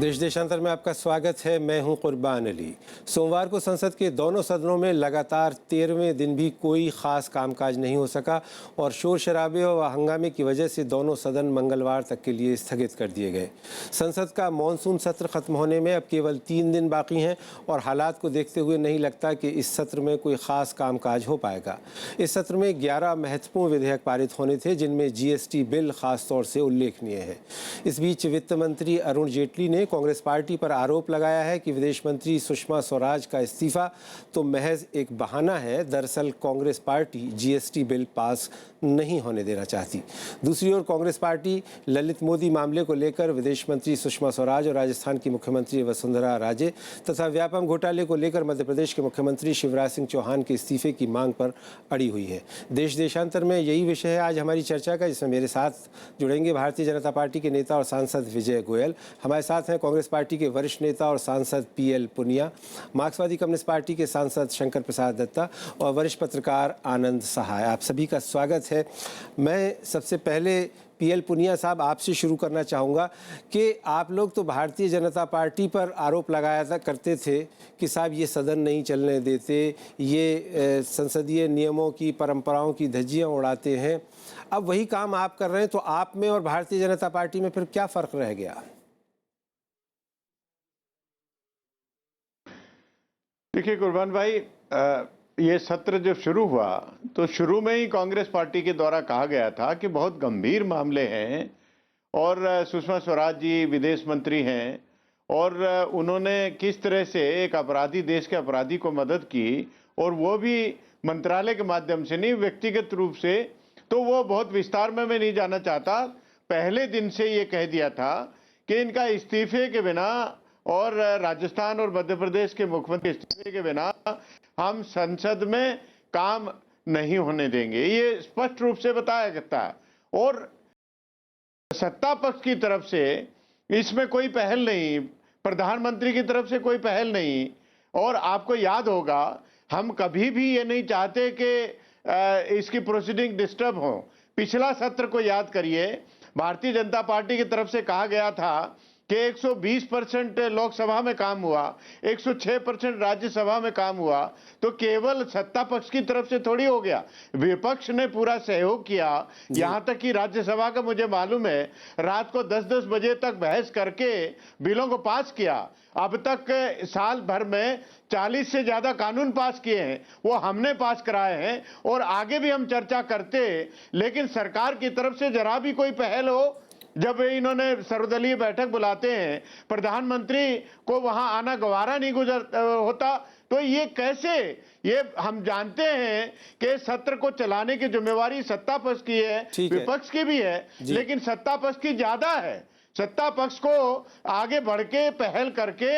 देश देशांतर में आपका स्वागत है। मैं हूं कुर्बान अली। सोमवार को संसद के दोनों सदनों में लगातार 13वें दिन भी कोई खास कामकाज नहीं हो सका और शोर शराबे व हंगामे की वजह से दोनों सदन मंगलवार तक के लिए स्थगित कर दिए गए। संसद का मानसून सत्र खत्म होने में अब केवल 3 दिन बाकी हैं और हालात को देखते हुए नहीं लगता कि इस सत्र में कोई खास कामकाज हो पाएगा। इस सत्र में 11 महत्वपूर्ण विधेयक पारित होने थे, जिनमें जीएसटी बिल खास तौर से उल्लेखनीय है। इस बीच वित्त मंत्री अरुण जेटली ने कांग्रेस पार्टी पर आरोप लगाया है कि विदेश मंत्री सुषमा स्वराज का इस्तीफा तो महज एक बहाना है। दरअसल Congress party GST bill pass नहीं होने देना चाहती। दूसरी ओर कांग्रेस पार्टी ललित मोदी मामले को लेकर विदेश मंत्री सुषमा स्वराज और राजस्थान की मुख्यमंत्री वसुंधरा राजे तथा व्यापम घोटाले को लेकर मध्य प्रदेश के मुख्यमंत्री शिवराज सिंह चौहान के इस्तीफे की मांग पर अड़ी हुई है। देश देशांतर में यही विषय है आज हमारी चर्चा का, जिसमें मेरे साथ जुड़ेंगे भारतीय जनता पार्टी के नेता और सांसद विजय गोयल। हमारे साथ हैं कांग्रेस पार्टी के वरिष्ठ नेता और सांसद पीएल पुनिया, मार्क्सवादी कम्युनिस्ट पार्टी के सांसद शंकर प्रसाद दत्ता और वरिष्ठ पत्रकार आनंद सहाय। आप सभी का स्वागत है। मैं सबसे पहले पीएल पुनिया साहब आपसे शुरू करना चाहूँगा कि आप लोग तो भारतीय जनता पार्टी पर आरोप लगाया करते थे कि साहब ये सदन नहीं चलने देते, ये संसदीय नियमों की परंपराओं की धज्जियाँ उड़ाते हैं। अब वही काम आप कर रहे हैं, तो आप में और भारतीय जनता पार्टी में फिर क्या फ़र्क रह गया? देखिए कुर्बान भाई, ये सत्र जब शुरू हुआ तो शुरू में ही कांग्रेस पार्टी के द्वारा कहा गया था कि बहुत गंभीर मामले हैं और सुषमा स्वराज जी विदेश मंत्री हैं और उन्होंने किस तरह से एक अपराधी, देश के अपराधी को मदद की और वो भी मंत्रालय के माध्यम से नहीं, व्यक्तिगत रूप से। तो वो बहुत विस्तार में मैं नहीं जाना चाहता। पहले दिन से ये कह दिया था कि इनका इस्तीफे के बिना और राजस्थान और मध्य प्रदेश के मुख्यमंत्री इस्तीफे के बिना हम संसद में काम नहीं होने देंगे। ये स्पष्ट रूप से बताया जाता है और सत्ता पक्ष की तरफ से इसमें कोई पहल नहीं, प्रधानमंत्री की तरफ से कोई पहल नहीं। और आपको याद होगा, हम कभी भी ये नहीं चाहते कि इसकी प्रोसीडिंग डिस्टर्ब हो। पिछला सत्र को याद करिए, भारतीय जनता पार्टी की तरफ से कहा गया था कि 120% लोकसभा में काम हुआ, 106% राज्यसभा में काम हुआ, तो केवल सत्ता पक्ष की तरफ से थोड़ी हो गया, विपक्ष ने पूरा सहयोग किया। यहां तक कि राज्यसभा का मुझे मालूम है रात को 10-10 बजे तक बहस करके बिलों को पास किया। अब तक साल भर में 40 से ज्यादा कानून पास किए हैं, वो हमने पास कराए हैं और आगे भी हम चर्चा करते। लेकिन सरकार की तरफ से जरा भी कोई पहल हो, जब इन्होंने सर्वदलीय बैठक बुलाते हैं, प्रधानमंत्री को वहां आना गवारा नहीं होता, तो ये कैसे? ये हम जानते हैं कि सत्र को चलाने की जिम्मेवारी सत्ता पक्ष की है, विपक्ष की भी है, लेकिन सत्ता पक्ष की ज्यादा है। सत्ता पक्ष को आगे बढ़ के पहल करके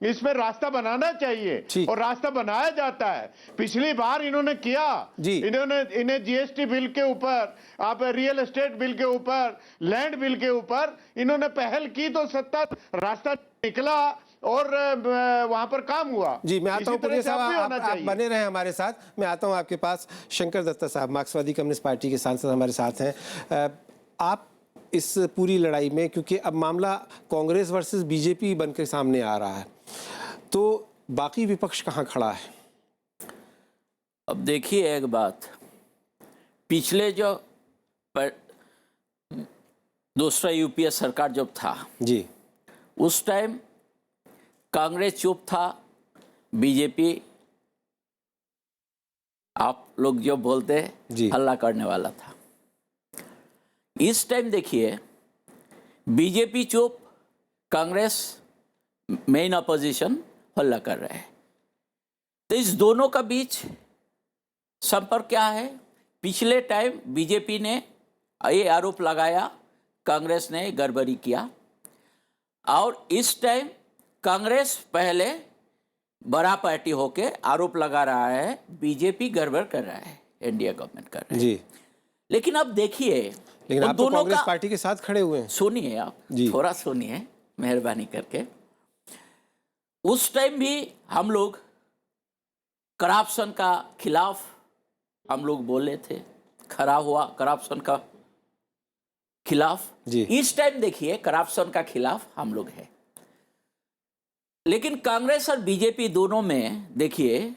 इसमें रास्ता बनाना चाहिए और रास्ता बनाया जाता है। पिछली बार इन्होंने किया, इन्हें जीएसटी बिल के ऊपर, आप रियल एस्टेट बिल के ऊपर, लैंड बिल के ऊपर इन्होंने पहल की तो सत्ता रास्ता निकला और वहां पर काम हुआ। जी, मैं आता हूं पुनिया साहब, आप बने रहे हमारे साथ। मैं आता हूं आपके पास। शंकर दत्ता साहब, मार्क्सवादी कम्युनिस्ट पार्टी के सांसद हमारे साथ हैं। आप इस पूरी लड़ाई में, क्योंकि अब मामला कांग्रेस वर्सेस बीजेपी बनकर सामने आ रहा है, तो बाकी विपक्ष कहाँ खड़ा है? अब देखिए एक बात, पिछले जो दूसरा यूपीए सरकार जब था जी, उस टाइम कांग्रेस चुप था, बीजेपी आप लोग जो बोलते हैं हल्ला करने वाला था। इस टाइम देखिए बीजेपी चुप, कांग्रेस मेन अपोजिशन हल्ला कर रहे हैं। तो इस दोनों का बीच संपर्क क्या है? पिछले टाइम बीजेपी ने ये आरोप लगाया कांग्रेस ने गड़बड़ी किया और इस टाइम कांग्रेस पहले बड़ा पार्टी होके आरोप लगा रहा है बीजेपी गड़बड़ कर रहा है, एनडीए गवर्नमेंट कर रहा है जी। लेकिन अब देखिए, लेकिन आप तो कांग्रेस पार्टी के साथ खड़े हुए हैं। सुनिए आप, थोड़ा सुनिए मेहरबानी करके। उस टाइम भी हम लोग करप्शन का खिलाफ हम लोग बोले थे, खड़ा हुआ करप्शन का खिलाफ। इस टाइम देखिए करप्शन का खिलाफ हम लोग हैं। लेकिन कांग्रेस और बीजेपी दोनों में देखिए,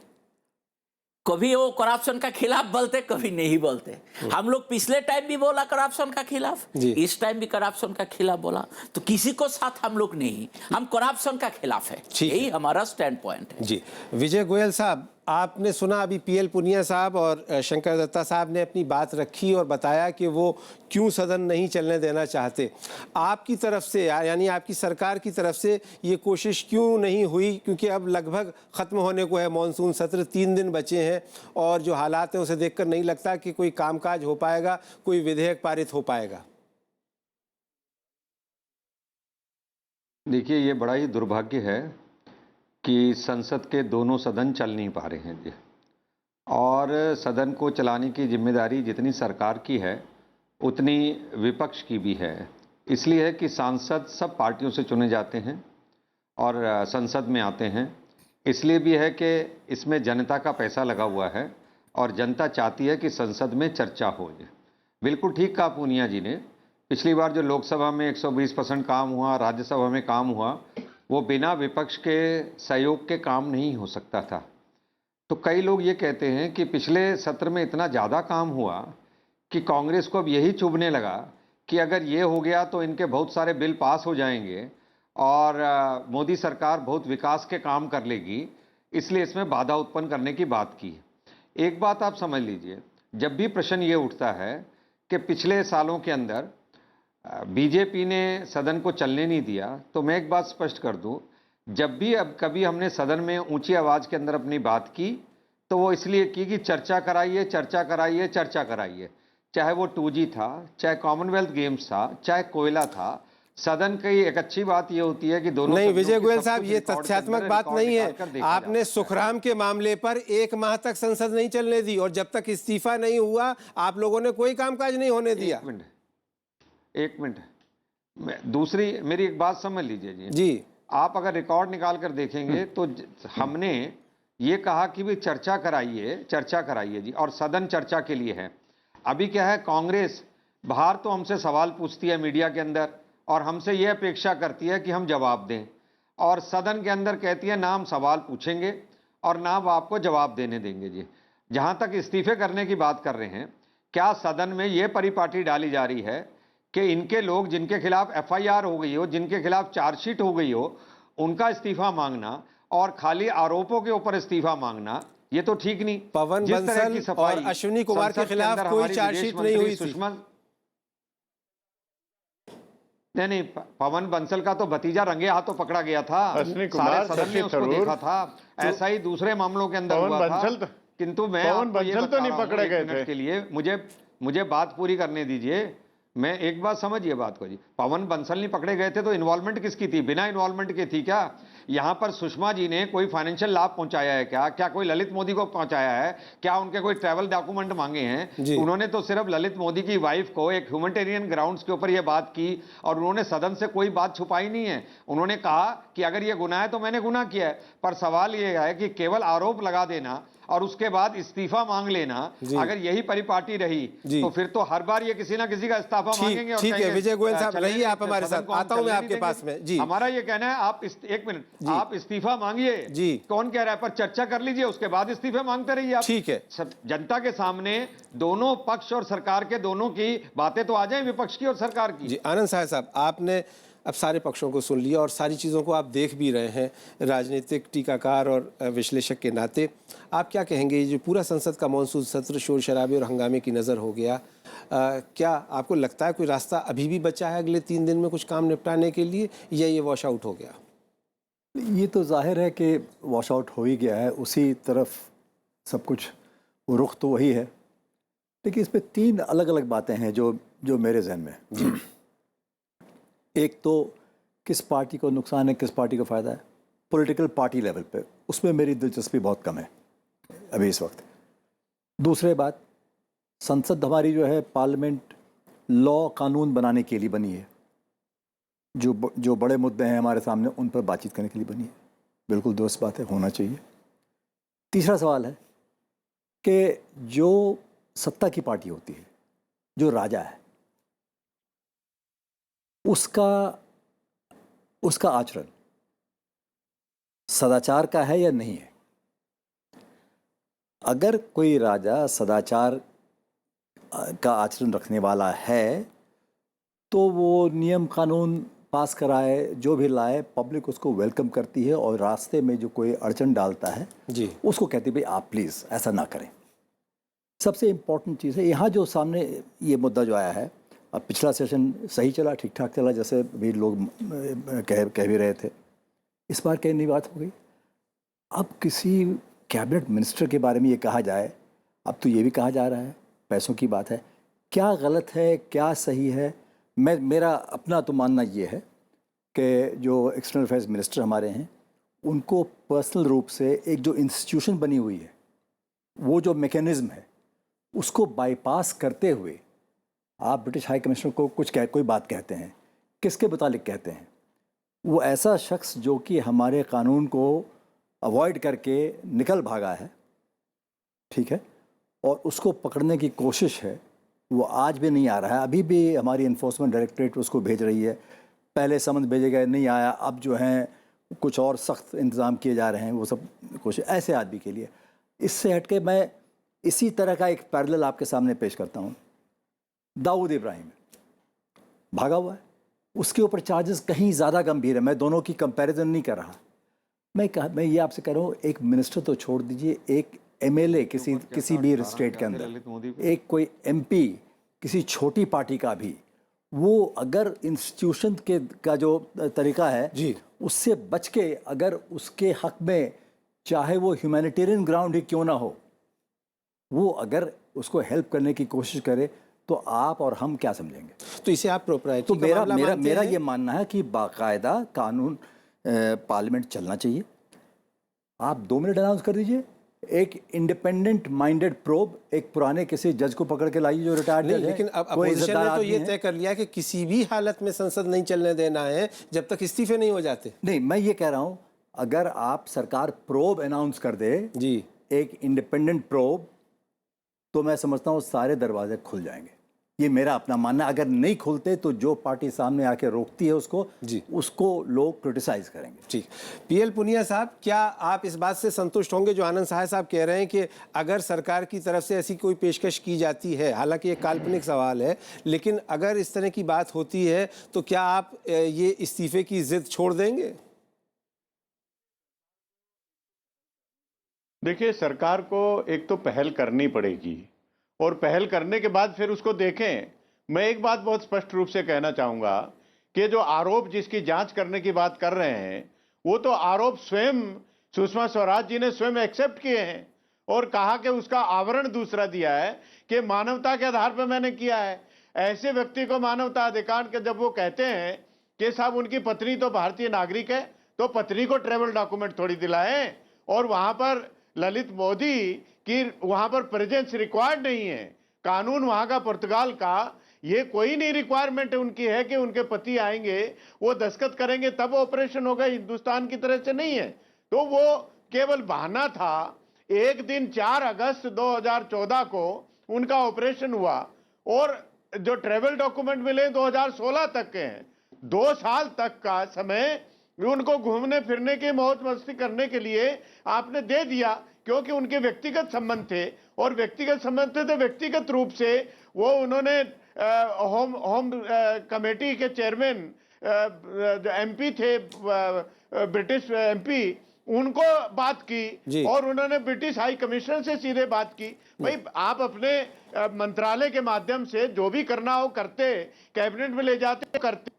कभी वो करप्शन का खिलाफ बोलते, कभी नहीं बोलते। हम लोग पिछले टाइम भी बोला करप्शन का खिलाफ, इस टाइम भी करप्शन का खिलाफ बोला, तो किसी को साथ हम लोग नहीं, हम करप्शन का खिलाफ है, यही हमारा स्टैंड पॉइंट है। जी, विजय गोयल साहब, आपने सुना अभी पीएल पुनिया साहब और शंकर दत्ता साहब ने अपनी बात रखी और बताया कि वो क्यों सदन नहीं चलने देना चाहते। आपकी तरफ से यानी आपकी सरकार की तरफ से ये कोशिश क्यों नहीं हुई? क्योंकि अब लगभग ख़त्म होने को है मॉनसून सत्र, 3 दिन बचे हैं और जो हालात हैं उसे देखकर नहीं लगता कि कोई कामकाज हो पाएगा, कोई विधेयक पारित हो पाएगा। देखिए, ये बड़ा ही दुर्भाग्य है कि संसद के दोनों सदन चल नहीं पा रहे हैं जी। और सदन को चलाने की जिम्मेदारी जितनी सरकार की है उतनी विपक्ष की भी है। इसलिए है कि सांसद सब पार्टियों से चुने जाते हैं और संसद में आते हैं। इसलिए भी है कि इसमें जनता का पैसा लगा हुआ है और जनता चाहती है कि संसद में चर्चा हो जाए। बिल्कुल ठीक कहा पूनिया जी ने। पिछली बार जो लोकसभा में 120% काम हुआ, राज्यसभा में काम हुआ, वो बिना विपक्ष के सहयोग के काम नहीं हो सकता था। तो कई लोग ये कहते हैं कि पिछले सत्र में इतना ज़्यादा काम हुआ कि कांग्रेस को अब यही चुभने लगा कि अगर ये हो गया तो इनके बहुत सारे बिल पास हो जाएंगे और मोदी सरकार बहुत विकास के काम कर लेगी, इसलिए इसमें बाधा उत्पन्न करने की बात की। एक बात आप समझ लीजिए, जब भी प्रश्न ये उठता है कि पिछले सालों के अंदर बीजेपी ने सदन को चलने नहीं दिया, तो मैं एक बात स्पष्ट कर दूं, जब भी अब कभी हमने सदन में ऊंची आवाज़ के अंदर अपनी बात की तो वो इसलिए की कि चर्चा कराइए, चर्चा कराइए, चर्चा कराइए। चाहे वो 2G था, चाहे कॉमनवेल्थ गेम्स था, चाहे कोयला था। सदन की एक अच्छी बात ये होती है कि दोनों नहीं विजय गोयल साहब, ये तथ्यात्मक बात नहीं है। आपने सुखराम के मामले पर 1 माह तक संसद नहीं चलने दी और जब तक इस्तीफा नहीं हुआ आप लोगों ने कोई कामकाज नहीं होने दिया। एक मिनट, दूसरी मेरी एक बात समझ लीजिए जी। आप अगर रिकॉर्ड निकाल कर देखेंगे तो हमने ये कहा कि भी चर्चा कराइए जी, और सदन चर्चा के लिए है। अभी क्या है, कांग्रेस बाहर तो हमसे सवाल पूछती है मीडिया के अंदर और हमसे ये अपेक्षा करती है कि हम जवाब दें, और सदन के अंदर कहती है ना हम सवाल पूछेंगे और ना वो आपको जवाब देने देंगे जी। जहां तक इस्तीफे करने की बात कर रहे हैं, क्या सदन में ये परिपाटी डाली जा रही है कि इनके लोग जिनके खिलाफ FIR हो गई हो, जिनके खिलाफ चार्जशीट हो गई हो, उनका इस्तीफा मांगना और खाली आरोपों के ऊपर इस्तीफा मांगना, ये तो ठीक नहीं। पवन बंसल और अश्विनी कुमार के खिलाफ कोई चार्जशीट नहीं हुई थी। नहीं, पवन बंसल का तो भतीजा रंगे हाथों पकड़ा गया था, सारे सदन ने उसको देखा था। ऐसा ही दूसरे मामलों के अंदर हुआ था। किंतु मैं आपको ये बता रहा हूं, एक मिनट के लिए मुझे बात पूरी करने दीजिए। मैं एक बात समझिए बात को जी। पवन बंसल नहीं पकड़े गए थे तो इन्वॉल्वमेंट किसकी थी? बिना इन्वॉल्वमेंट के थी क्या? यहां पर सुषमा जी ने कोई फाइनेंशियल लाभ पहुंचाया है क्या कोई ललित मोदी को पहुंचाया है क्या? उनके कोई ट्रैवल डॉक्यूमेंट मांगे हैं? उन्होंने तो सिर्फ ललित मोदी की वाइफ को एक ह्यूमैनिटेरियन ग्राउंड्स के ऊपर यह बात की और उन्होंने सदन से कोई बात छुपाई नहीं है। उन्होंने कहा कि अगर यह गुनाह है तो मैंने गुनाह किया है, पर सवाल यह है कि केवल आरोप लगा देना और उसके बाद इस्तीफा मांग लेना, अगर यही परिपाटी रही तो फिर तो हर बार ये किसी ना किसी का इस्तीफा मांगेंगे। और ठीक है विजय गोयल साहब, रहिए आप हमारे साथ, आता हूं मैं आपके पास में जी। हमारा ये कहना है आप एक मिनट, आप इस्तीफा मांगिए जी। कौन कह रहा है, पर चर्चा कर लीजिए, उसके बाद इस्तीफे मांगते रहिए आप। ठीक है, जनता के सामने दोनों पक्ष और सरकार के दोनों की बातें तो आ जाए, विपक्ष की और सरकार की। जी आनंद साहब, आपने अब सारे पक्षों को सुन लिया और सारी चीज़ों को आप देख भी रहे हैं राजनीतिक टीकाकार और विश्लेषक के नाते। आप क्या कहेंगे, ये जो पूरा संसद का मॉनसून सत्र शोर शराबे और हंगामे की नज़र हो गया, क्या आपको लगता है कोई रास्ता अभी भी बचा है अगले 3 दिन में कुछ काम निपटाने के लिए, या ये वॉश आउट हो गया? ये तो जाहिर है कि वॉश आउट हो ही गया है, उसी तरफ सब कुछ रुख तो वही है। लेकिन इसमें 3 अलग अलग बातें हैं जो मेरे जहन में। एक तो किस पार्टी को नुकसान है, किस पार्टी को फ़ायदा है, पॉलिटिकल पार्टी लेवल पे, उसमें मेरी दिलचस्पी बहुत कम है अभी इस वक्त। दूसरी बात, संसद हमारी जो है पार्लियामेंट लॉ कानून बनाने के लिए बनी है। जो बड़े मुद्दे हैं हमारे सामने उन पर बातचीत करने के लिए बनी है, बिल्कुल दुरुस्त बात है, होना चाहिए। तीसरा सवाल है कि जो सत्ता की पार्टी होती है, जो राजा है, उसका आचरण सदाचार का है या नहीं है। अगर कोई राजा सदाचार का आचरण रखने वाला है तो वो नियम कानून पास कराए, जो भी लाए, पब्लिक उसको वेलकम करती है, और रास्ते में जो कोई अड़चन डालता है जी उसको कहती है भाई आप प्लीज़ ऐसा ना करें। सबसे इम्पोर्टेंट चीज़ है यहाँ जो सामने ये मुद्दा जो आया है, अब पिछला सेशन सही चला, ठीक ठाक चला, जैसे भी लोग कह भी रहे थे। इस बार कहीं नई बात हो गई। अब किसी कैबिनेट मिनिस्टर के बारे में ये कहा जाए, अब तो ये भी कहा जा रहा है पैसों की बात है। क्या गलत है, क्या सही है? मेरा अपना तो मानना ये है कि जो एक्सटर्नल अफेयर्स मिनिस्टर हमारे हैं, उनको पर्सनल रूप से एक जो इंस्टीट्यूशन बनी हुई है, वो जो मैकेनिज़्म है, उसको बाईपास करते हुए आप ब्रिटिश हाई कमिश्नर को कोई बात कहते हैं, किसके मुतालिक कहते हैं? वो ऐसा शख्स जो कि हमारे कानून को अवॉइड करके निकल भागा है, ठीक है, और उसको पकड़ने की कोशिश है, वो आज भी नहीं आ रहा है। अभी भी हमारी इन्फोर्समेंट डायरेक्टरेट उसको भेज रही है। पहले समन भेजे गए, नहीं आया, अब जो हैं कुछ और सख्त इंतज़ाम किए जा रहे हैं, वो सब कोशिश ऐसे आदमी के लिए। इससे हट के मैं इसी तरह का एक पैरेलल आपके सामने पेश करता हूँ। दाऊद इब्राहिम भागा हुआ है, उसके ऊपर चार्जेस कहीं ज़्यादा गंभीर है। मैं दोनों की कंपैरिजन नहीं कर रहा। मैं ये आपसे कह रहा हूँ, एक मिनिस्टर तो छोड़ दीजिए, एक एमएलए किसी भी स्टेट के अंदर, एक कोई एमपी किसी छोटी पार्टी का भी, वो अगर इंस्टीट्यूशन का जो तरीका है जी, उससे बच के अगर उसके हक में, चाहे वो ह्यूमैनिटेरियन ग्राउंड ही क्यों ना हो, वो अगर उसको हेल्प करने की कोशिश करे, तो आप और हम क्या समझेंगे? तो इसे आप प्रोप्राइटी तो का मामला मानते मेरा हैं? ये मानना है कि बाकायदा कानून पार्लियामेंट चलना चाहिए। आप 2 मिनट अनाउंस कर दीजिए, एक इंडिपेंडेंट माइंडेड प्रोब, एक पुराने किसी जज को पकड़ के लाइए जो रिटायर्ड नहीं, जज है, लेकिन अब कोई अपोजिशन इज्जतदार ने तो आदमी ये है। तय कर लिया कि किसी भी हालत में संसद नहीं चलने देना है जब तक इस्तीफे नहीं हो जाते। नहीं, मैं ये कह रहा हूँ, अगर आप सरकार प्रोब अनाउंस कर दे, जी, एक इंडिपेंडेंट प्रोब, तो मैं समझता हूँ सारे दरवाजे खुल जाएंगे। ये मेरा अपना मानना है। अगर नहीं खुलते तो जो पार्टी सामने आके रोकती है उसको लोग क्रिटिसाइज करेंगे। ठीक। पीएल पुनिया साहब, क्या आप इस बात से संतुष्ट होंगे जो आनंद सहाय साहब कह रहे हैं कि अगर सरकार की तरफ से ऐसी कोई पेशकश की जाती है, हालांकि ये काल्पनिक सवाल है, लेकिन अगर इस तरह की बात होती है तो क्या आप ये इस्तीफे की जिद छोड़ देंगे? देखिए, सरकार को एक तो पहल करनी पड़ेगी, और पहल करने के बाद फिर उसको देखें। मैं एक बात बहुत स्पष्ट रूप से कहना चाहूंगा कि जो आरोप जिसकी जांच करने की बात कर रहे हैं, वो तो आरोप स्वयं सुषमा स्वराज जी ने स्वयं एक्सेप्ट किए हैं और कहा कि उसका आवरण दूसरा दिया है कि मानवता के आधार पर मैंने किया है। ऐसे व्यक्ति को मानवता अधिकार के जब वो कहते हैं कि साहब उनकी पत्नी तो भारतीय नागरिक है, तो पत्नी को ट्रेवल डॉक्यूमेंट थोड़ी दिलाएं, और वहां पर ललित मोदी कि वहां पर प्रेजेंस रिक्वायर्ड नहीं है। कानून वहां का पुर्तगाल का, ये कोई नहीं रिक्वायरमेंट उनकी है कि उनके पति आएंगे, वो दस्तखत करेंगे तब ऑपरेशन होगा, हिंदुस्तान की तरह से नहीं है। तो वो केवल बहाना था। एक दिन 4 अगस्त 2014 को उनका ऑपरेशन हुआ, और जो ट्रेवल डॉक्यूमेंट मिले 2016 तक के हैं। 2 साल तक का समय उनको घूमने फिरने की मौज मस्ती करने के लिए आपने दे दिया, क्योंकि उनके व्यक्तिगत संबंध थे, और व्यक्तिगत संबंध थे तो व्यक्तिगत रूप से वो उन्होंने होम कमेटी के चेयरमैन जो एमपी थे, ब्रिटिश एमपी, उनको बात की, और उन्होंने ब्रिटिश हाई कमिश्नर से सीधे बात की। भाई, आप अपने मंत्रालय के माध्यम से जो भी करना हो करते, कैबिनेट में ले जाते करते,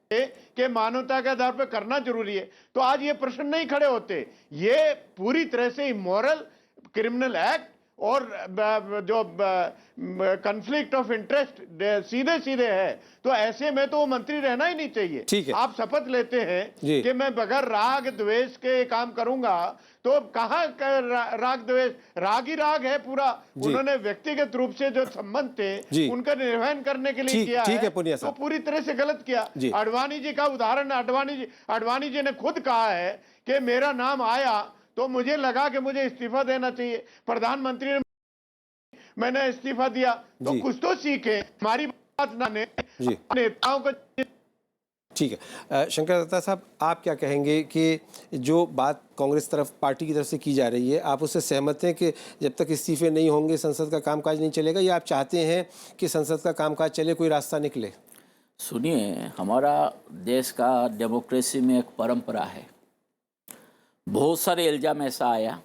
कि मानवता के आधार पर करना जरूरी है, तो आज ये प्रश्न नहीं खड़े होते। ये पूरी तरह से इमोरल, क्रिमिनल एक्ट और जो कॉन्फ्लिक्ट ऑफ इंटरेस्ट सीधे सीधे है। तो ऐसे में तो वो मंत्री रहना ही नहीं चाहिए। ठीक है। आप शपथ लेते हैं कि मैं बगैर राग द्वेष के काम करूंगा, तो कहां राग द्वेष? राग ही राग है पूरा। उन्होंने व्यक्तिगत रूप से जो संबंध थे उनका निर्वहन करने के लिए किया है, तो पूरी तरह से गलत किया। आडवाणी जी का उदाहरण, आडवाणी जी ने खुद कहा है कि मेरा नाम आया तो मुझे लगा कि मुझे इस्तीफा देना चाहिए। प्रधानमंत्री ने, मैंने इस्तीफा दिया, तो कुछ तो सीखे। हमारी बात ना ने नेताओं को। ठीक है। शंकर दत्ता साहब, आप क्या कहेंगे कि जो बात कांग्रेस तरफ, पार्टी की तरफ से की जा रही है, आप उससे सहमत हैं कि जब तक इस्तीफे नहीं होंगे संसद का कामकाज नहीं चलेगा, या आप चाहते हैं कि संसद का कामकाज चले, कोई रास्ता निकले? सुनिए, हमारा देश का डेमोक्रेसी में एक परंपरा है। बहुत सारे इल्ज़ाम ऐसा आया,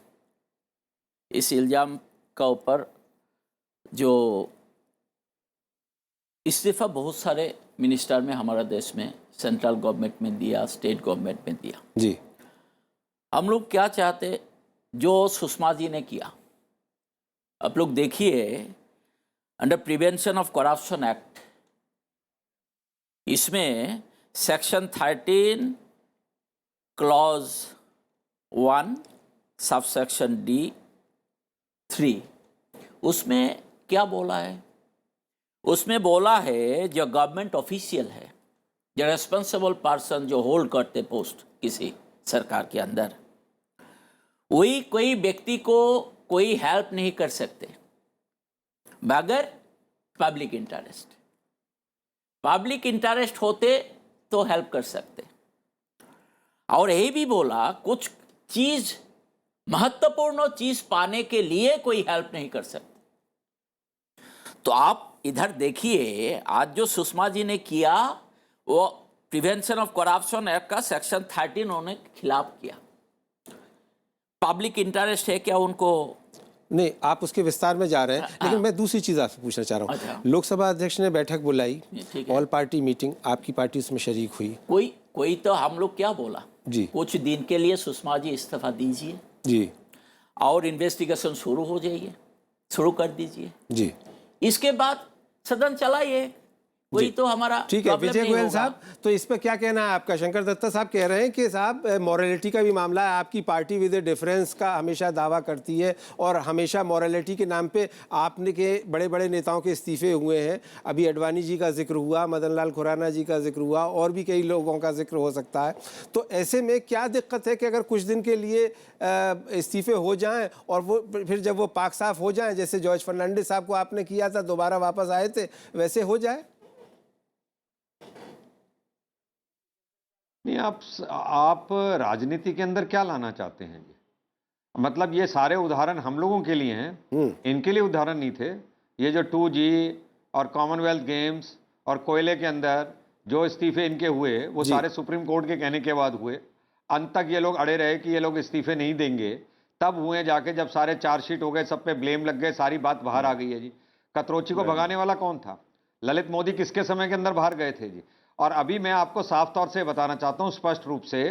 इस इल्ज़ाम का ऊपर जो इस्तीफा बहुत सारे मिनिस्टर में हमारा देश में, सेंट्रल गवर्नमेंट में दिया, स्टेट गवर्नमेंट में दिया। जी, हम लोग क्या चाहते, जो सुषमा जी ने किया, आप लोग देखिए, under prevention of corruption act, इसमें सेक्शन 13 क्लॉज 1 सबसेक्शन D3, उसमें क्या बोला है? उसमें बोला है जो गवर्नमेंट ऑफिशियल है, जो रेस्पॉन्सिबल पर्सन जो होल्ड करते पोस्ट किसी सरकार के अंदर, वही कोई व्यक्ति को कोई हेल्प नहीं कर सकते बगैर पब्लिक इंटरेस्ट। पब्लिक इंटरेस्ट होते तो हेल्प कर सकते। और यही भी बोला कुछ चीज, महत्वपूर्ण चीज पाने के लिए कोई हेल्प नहीं कर सकते। तो आप इधर देखिए, आज जो सुषमा जी ने किया वो प्रिवेंशन ऑफ करप्शन एक्ट का सेक्शन 13 उन्होंने खिलाफ किया। पब्लिक इंटरेस्ट है क्या उनको? नहीं, आप उसके विस्तार में जा रहे हैं, लेकिन मैं दूसरी चीज़ आपसे पूछना चाह रहा हूँ। लोकसभा अध्यक्ष ने बैठक बुलाई, ऑल पार्टी मीटिंग, आपकी पार्टी उसमें शरीक हुई। कोई तो हम लोग क्या बोला जी, कुछ दिन के लिए सुषमा जी इस्तीफा दीजिए जी, और इन्वेस्टिगेशन शुरू कर दीजिए जी, इसके बाद सदन चलाइए, वही तो हमारा ठीक है। विजय गोयल साहब, तो इस पर क्या कहना है आपका? शंकर दत्ता साहब कह रहे हैं कि साहब मॉरलिटी का भी मामला है, आपकी पार्टी विद डिफरेंस का हमेशा दावा करती है और हमेशा मॉरलिटी के नाम पे आपने के बड़े बड़े नेताओं के इस्तीफे हुए हैं। अभी अडवाणी जी का जिक्र हुआ, मदन लाल खुराना जी का जिक्र हुआ, और भी कई लोगों का जिक्र हो सकता है। तो ऐसे में क्या दिक्कत है कि अगर कुछ दिन के लिए इस्तीफे हो जाएं और वो फिर जब वो पाक साफ हो जाएं, जैसे जॉर्ज फर्नांडिस साहब को आपने किया था, दोबारा वापस आए थे, वैसे हो जाए? नहीं, आप राजनीति के अंदर क्या लाना चाहते हैं जी? मतलब ये सारे उदाहरण हम लोगों के लिए हैं, इनके लिए उदाहरण नहीं थे। ये जो 2G और कॉमनवेल्थ गेम्स और कोयले के अंदर जो इस्तीफे इनके हुए, वो सारे सुप्रीम कोर्ट के कहने के बाद हुए। अंत तक ये लोग अड़े रहे कि ये लोग इस्तीफे नहीं देंगे, तब हुए जाके जब सारे चार्जशीट हो गए, सब पे ब्लेम लग गए, सारी बात बाहर आ गई है जी। कतरोची को भगाने वाला कौन था? ललित मोदी किसके समय के अंदर बाहर गए थे जी? और अभी मैं आपको साफ तौर से बताना चाहता हूं, स्पष्ट रूप से,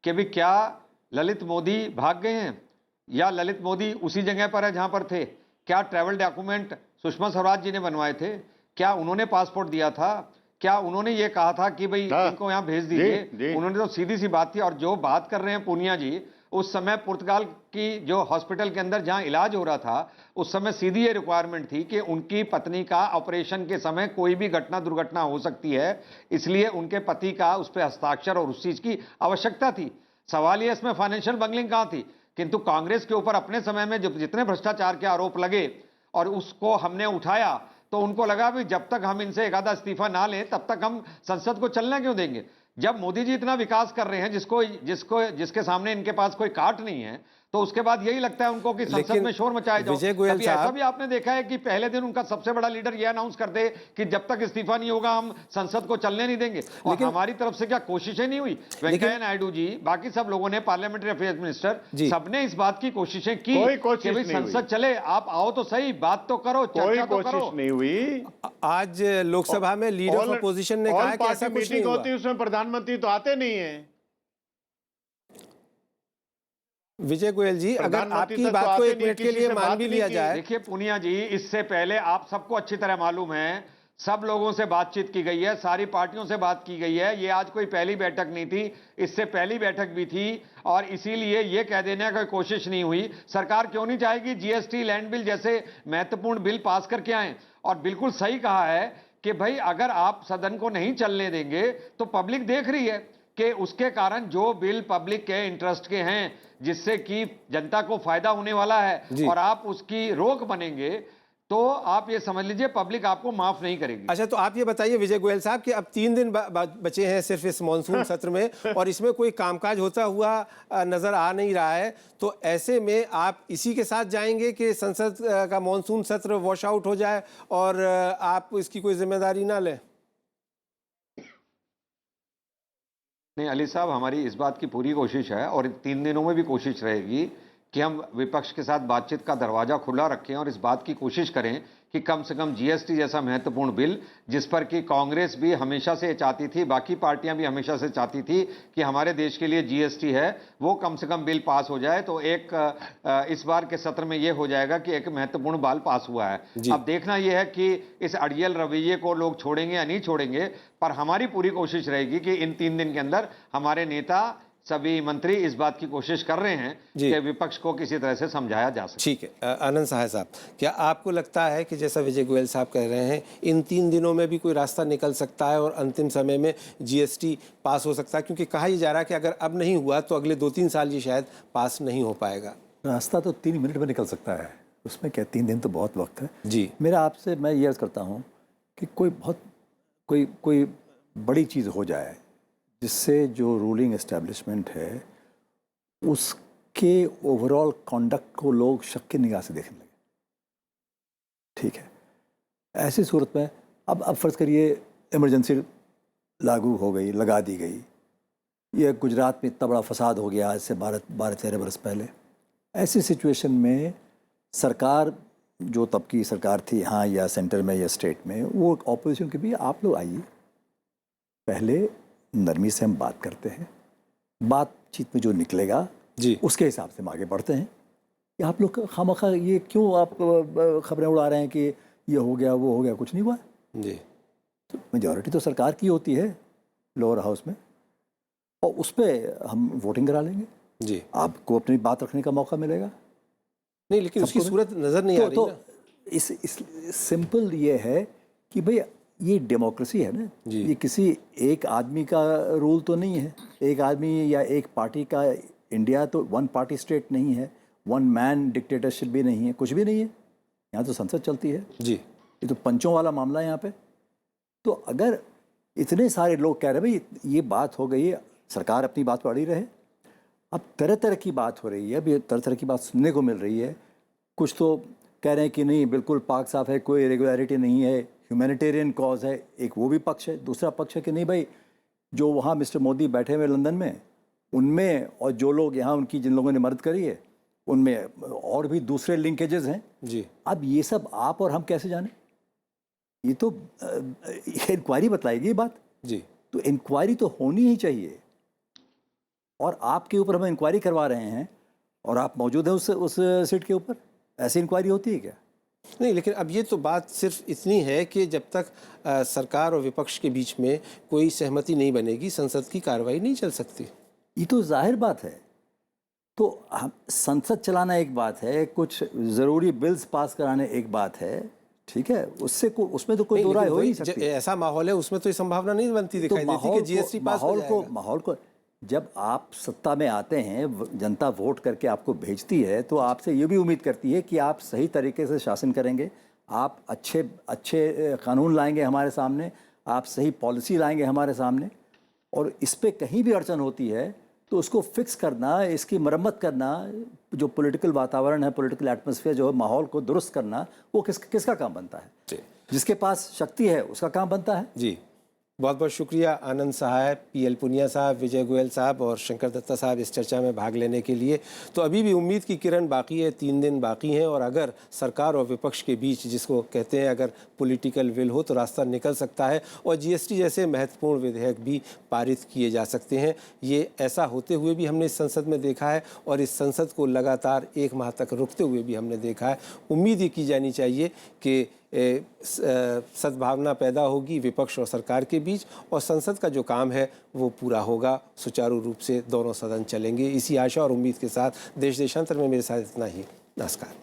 कि भी क्या ललित मोदी भाग गए हैं या ललित मोदी उसी जगह पर है जहां पर थे? क्या ट्रैवल डॉक्यूमेंट सुषमा स्वराज जी ने बनवाए थे? क्या उन्होंने पासपोर्ट दिया था? क्या उन्होंने ये कहा था कि भाई इनको यहां भेज दीजिए? उन्होंने तो सीधी सी बात थी। और जो बात कर रहे हैं पूनिया जी, उस समय पुर्तगाल की जो हॉस्पिटल के अंदर जहां इलाज हो रहा था, उस समय सीधी ये रिक्वायरमेंट थी कि उनकी पत्नी का ऑपरेशन के समय कोई भी घटना दुर्घटना हो सकती है, इसलिए उनके पति का उस पर हस्ताक्षर और उस चीज की आवश्यकता थी। सवाल ये इसमें फाइनेंशियल बंगलिंग कहां थी? किंतु कांग्रेस के ऊपर अपने समय में जितने भ्रष्टाचार के आरोप लगे और उसको हमने उठाया, तो उनको लगा भी जब तक हम इनसे एक आधा इस्तीफा ना लें तब तक हम संसद को चलना क्यों देंगे? जब मोदी जी इतना विकास कर रहे हैं जिसके सामने इनके पास कोई काट नहीं है, तो उसके बाद यही लगता है उनको कि संसद में शोर मचाया जाओ। कभी ऐसा भी आपने देखा है कि पहले दिन उनका सबसे बड़ा लीडर यह अनाउंस कर दे कि जब तक इस्तीफा नहीं होगा हम संसद को चलने नहीं देंगे? और हमारी तरफ से क्या कोशिशें नहीं हुई? वेंकैया नायडू जी, बाकी सब लोगों ने, पार्लियामेंट्री अफेयर्स मिनिस्टर, सबने इस बात की कोशिशें की कि भाई संसद चले, आप आओ तो सही, बात तो करो, चर्चा तो करो। नहीं हुई। आज लोकसभा में लीडर ऑफ अपोजिशन ने कहा कि ऐसा कुछ नहीं हुआ। होती, उसमें प्रधानमंत्री तो आते नहीं है। विजय गोयल जी, अगर आपकी बात को एक मिनट के लिए मान भी लिया जाए। देखिए पूनिया जी, इससे पहले आप सबको अच्छी तरह मालूम है, सब लोगों से बातचीत की गई है, सारी पार्टियों से बात की गई है। ये आज कोई पहली बैठक नहीं थी, इससे पहली बैठक भी थी, और इसीलिए ये कह देने की कोशिश नहीं हुई। सरकार क्यों नहीं चाहेगी जीएसटी, लैंड बिल जैसे महत्वपूर्ण बिल पास करके आए? और बिल्कुल सही कहा है कि भाई अगर आप सदन को नहीं चलने देंगे तो पब्लिक देख रही है कि उसके कारण जो बिल पब्लिक के इंटरेस्ट के हैं, जिससे कि जनता को फायदा होने वाला है, और आप उसकी रोक बनेंगे, तो आप ये समझ लीजिए पब्लिक आपको माफ नहीं करेगी। अच्छा, तो आप ये बताइए विजय गोयल साहब कि अब 3 दिन बचे हैं सिर्फ इस मॉनसून सत्र में और इसमें कोई कामकाज होता हुआ नजर आ नहीं रहा है, तो ऐसे में आप इसी के साथ जाएंगे कि संसद का मॉनसून सत्र वॉश आउट हो जाए और आप इसकी कोई जिम्मेदारी ना लें? नहीं अली साहब, हमारी इस बात की पूरी कोशिश है और 3 दिनों में भी कोशिश रहेगी कि हम विपक्ष के साथ बातचीत का दरवाजा खुला रखें और इस बात की कोशिश करें कि कम से कम जीएसटी जैसा महत्वपूर्ण बिल, जिस पर कि कांग्रेस भी हमेशा से चाहती थी, बाकी पार्टियां भी हमेशा से चाहती थी कि हमारे देश के लिए जीएसटी है, वो कम से कम बिल पास हो जाए। तो एक इस बार के सत्र में ये हो जाएगा कि एक महत्वपूर्ण बिल पास हुआ है। अब देखना यह है कि इस अड़ियल रवैये को लोग छोड़ेंगे या नहीं छोड़ेंगे, पर हमारी पूरी कोशिश रहेगी कि इन 3 दिन के अंदर हमारे नेता, सभी मंत्री इस बात की कोशिश कर रहे हैं कि विपक्ष को किसी तरह से समझाया जा सके। ठीक है। आनंद सहाय साहब, क्या आपको लगता है कि जैसा विजय गोयल साहब कह रहे हैं, इन 3 दिनों में भी कोई रास्ता निकल सकता है और अंतिम समय में जीएसटी पास हो सकता है? क्योंकि कहा ही जा रहा है कि अगर अब नहीं हुआ तो अगले 2-3 साल ये शायद पास नहीं हो पाएगा। रास्ता तो 3 मिनट में निकल सकता है, उसमें क्या 3 दिन तो बहुत वक्त है जी। मेरा आपसे मैं ये अर्ज़ करता हूँ कि कोई बड़ी चीज़ हो जाए जिससे जो रूलिंग एस्टेब्लिशमेंट है उसके ओवरऑल कंडक्ट को लोग शक की निगाह से देखने लगे। ठीक है, ऐसी सूरत में अब फ़र्ज़ करिए इमरजेंसी लागू हो गई, लगा दी गई, ये गुजरात में इतना बड़ा फसाद हो गया आज से 12-13 बरस पहले। ऐसी सिचुएशन में सरकार, जो तब की सरकार थी यहाँ या सेंटर में या स्टेट में, वो ऑपोजिशन के भी आप लोग आइए, पहले नरमी से हम बात करते हैं, बातचीत में जो निकलेगा जी उसके हिसाब से हम आगे बढ़ते हैं। कि आप लोग खामखा ये क्यों आप खबरें उड़ा रहे हैं कि ये हो गया वो हो गया? कुछ नहीं हुआ जी। तो मेजॉरिटी तो सरकार की होती है लोअर हाउस में, और उस पर हम वोटिंग करा लेंगे जी। आपको अपनी बात रखने का मौका मिलेगा। नहीं, लेकिन उसकी सूरत नज़र नहीं आ रही तो ना। इस सिंपल ये है कि भाई ये डेमोक्रेसी है ना, ये किसी एक आदमी का रूल तो नहीं है, एक आदमी या एक पार्टी का। इंडिया तो 1 पार्टी स्टेट नहीं है, 1 मैन डिक्टेटरशिप भी नहीं है, कुछ भी नहीं है। यहाँ तो संसद चलती है जी। ये तो पंचों वाला मामला है यहाँ पे। तो अगर इतने सारे लोग कह रहे भाई ये बात हो गई है, सरकार अपनी बात पर अड़ी रहे। अब तरह तरह की बात हो रही है, अभी तरह तरह की बात सुनने को मिल रही है। कुछ तो कह रहे हैं कि नहीं बिल्कुल पाक साफ है, कोई इरेगुलरिटी नहीं है, ह्यूमैनिटेरियन कॉज है, एक वो भी पक्ष है। दूसरा पक्ष है कि नहीं भाई जो वहाँ मिस्टर मोदी बैठे हुए लंदन में, उनमें और जो लोग यहाँ उनकी जिन लोगों ने मदद करी है उनमें और भी दूसरे लिंकेजेस हैं जी। अब ये सब आप और हम कैसे जाने? ये तो इंक्वायरी बतलाएगी ये बात। जी। तो इंक्वायरी तो होनी ही चाहिए, और आपके ऊपर हम इंक्वायरी करवा रहे हैं और आप मौजूद हैं उस सीट के ऊपर। ऐसी इंक्वायरी होती है क्या? नहीं, लेकिन अब ये तो बात सिर्फ इतनी है कि जब तक सरकार और विपक्ष के बीच में कोई सहमति नहीं बनेगी, संसद की कार्रवाई नहीं चल सकती। ये तो जाहिर बात है। तो हम संसद चलाना एक बात है, कुछ ज़रूरी बिल्स पास कराने एक बात है, ठीक है, उसमें तो कोई दो राय हो ही नहीं सकती। ऐसा माहौल है, उसमें तो ये संभावना नहीं बनती दिखाई देती कि जीएसटी पास हो जाएगा। माहौल को जब आप सत्ता में आते हैं, जनता वोट करके आपको भेजती है, तो आपसे ये भी उम्मीद करती है कि आप सही तरीके से शासन करेंगे, आप अच्छे कानून लाएंगे हमारे सामने, आप सही पॉलिसी लाएंगे हमारे सामने। और इस पे कहीं भी अड़चन होती है तो उसको फिक्स करना, इसकी मरम्मत करना, जो पॉलिटिकल वातावरण है, पॉलिटिकल एटमॉस्फेयर जो है, माहौल को दुरुस्त करना, वो किसका काम बनता है? जिसके पास शक्ति है उसका काम बनता है। जी, बहुत बहुत शुक्रिया आनंद सहाय, पीएल पुनिया साहब, विजय गोयल साहब और शंकर दत्ता साहब इस चर्चा में भाग लेने के लिए। तो अभी भी उम्मीद की किरण बाकी है, 3 दिन बाकी हैं, और अगर सरकार और विपक्ष के बीच, जिसको कहते हैं अगर पॉलिटिकल विल हो, तो रास्ता निकल सकता है और जीएसटी जैसे महत्वपूर्ण विधेयक भी पारित किए जा सकते हैं। ये ऐसा होते हुए भी हमने इस संसद में देखा है और इस संसद को लगातार 1 माह तक रुकते हुए भी हमने देखा है। उम्मीद ये की जानी चाहिए कि सद्भावना पैदा होगी विपक्ष और सरकार के बीच, और संसद का जो काम है वो पूरा होगा, सुचारू रूप से दोनों सदन चलेंगे। इसी आशा और उम्मीद के साथ देश देशांतर में मेरे साथ इतना ही। नमस्कार।